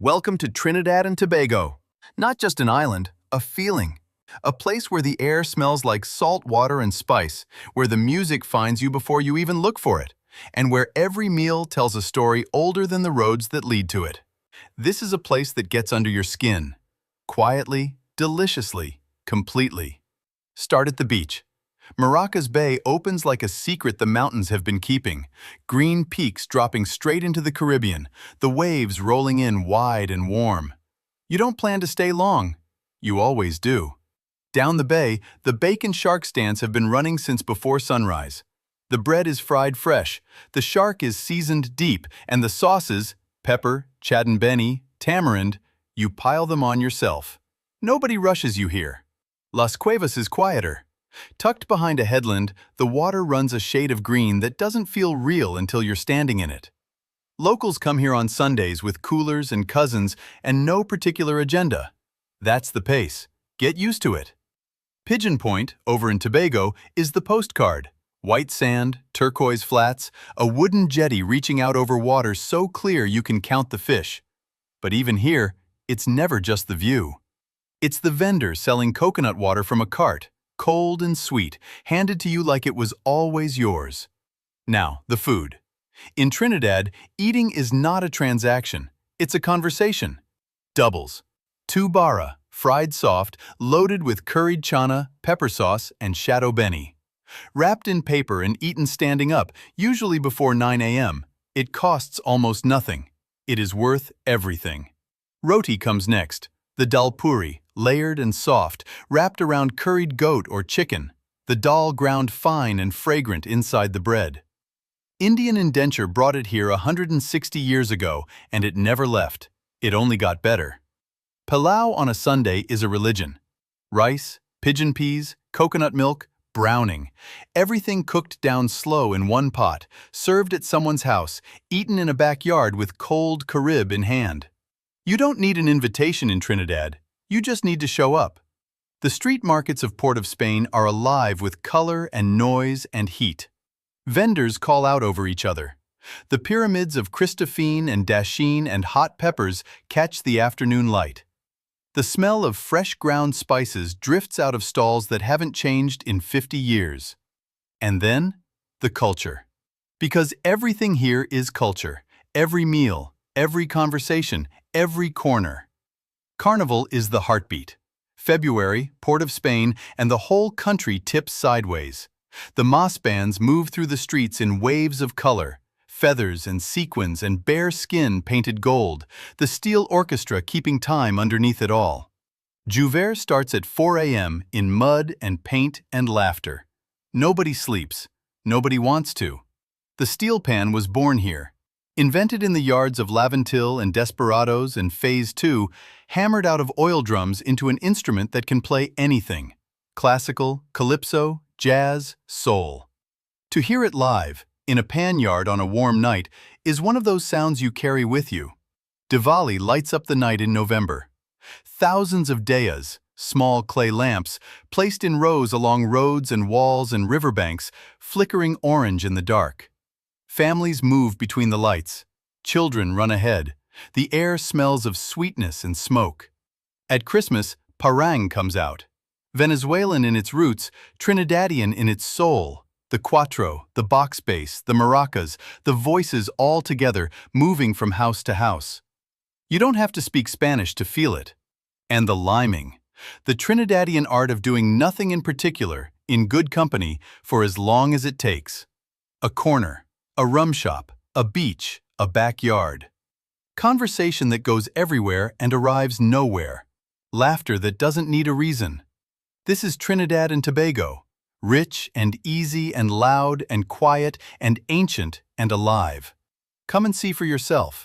Welcome to Trinidad and Tobago. Not just an island, a feeling. A place where the air smells like salt water and spice, where the music finds you before you even look for it, and where every meal tells a story older than the roads that lead to it. This is a place that gets under your skin. Quietly, deliciously, completely. Start at the beach. Maracas Bay opens like a secret the mountains have been keeping. Green peaks dropping straight into the Caribbean, the waves rolling in wide and warm. You don't plan to stay long. You always do. Down the bay, the bacon shark stands have been running since before sunrise. The bread is fried fresh, the shark is seasoned deep, and the sauces, pepper, chadenbeni, tamarind, you pile them on yourself. Nobody rushes you here. Las Cuevas is quieter. Tucked behind a headland, the water runs a shade of green that doesn't feel real until you're standing in it. Locals come here on Sundays with coolers and cousins and no particular agenda. That's the pace. Get used to it. Pigeon Point, over in Tobago, is the postcard. White sand, turquoise flats, a wooden jetty reaching out over water so clear you can count the fish. But even here, it's never just the view. It's the vendor selling coconut water from a cart, cold and sweet, handed to you like it was always yours. Now, the food. In Trinidad, eating is not a transaction, it's a conversation. Doubles. 2 bara, fried soft, loaded with curried chana, pepper sauce, and shadow beni. Wrapped in paper and eaten standing up, usually before 9 a.m., it costs almost nothing. It is worth everything. Roti comes next. The dal puri, layered and soft, wrapped around curried goat or chicken. The dal ground fine and fragrant inside the bread. Indian indenture brought it here 160 years ago, and it never left. It only got better. Pilau on a Sunday is a religion. Rice, pigeon peas, coconut milk, browning. Everything cooked down slow in one pot, served at someone's house, eaten in a backyard with cold Carib in hand. You don't need an invitation in Trinidad, you just need to show up. The street markets of Port of Spain are alive with color and noise and heat. Vendors call out over each other. The pyramids of Christophine and dasheen and hot peppers catch the afternoon light. The smell of fresh ground spices drifts out of stalls that haven't changed in 50 years. And then, the culture. Because everything here is culture. Every meal, every conversation, every corner. Carnival is the heartbeat. February, Port of Spain, and the whole country tips sideways. The moss bands move through the streets in waves of color, feathers and sequins and bare skin painted gold, the steel orchestra keeping time underneath it all. Jouvert starts at 4 a.m. in mud and paint and laughter. Nobody sleeps. Nobody wants to. The steel pan was born here. Invented in the yards of Laventil and Desperados in Phase 2, hammered out of oil drums into an instrument that can play anything. Classical, calypso, jazz, soul. To hear it live, in a pan yard on a warm night, is one of those sounds you carry with you. Diwali lights up the night in November. Thousands of dayas, small clay lamps, placed in rows along roads and walls and riverbanks, flickering orange in the dark. Families move between the lights. Children run ahead. The air smells of sweetness and smoke. At Christmas, parang comes out. Venezuelan in its roots, Trinidadian in its soul. The cuatro, the box bass, the maracas, the voices all together, moving from house to house. You don't have to speak Spanish to feel it. And the liming. The Trinidadian art of doing nothing in particular, in good company, for as long as it takes. A corner. A rum shop, a beach, a backyard. Conversation that goes everywhere and arrives nowhere. Laughter that doesn't need a reason. This is Trinidad and Tobago, rich and easy and loud and quiet and ancient and alive. Come and see for yourself.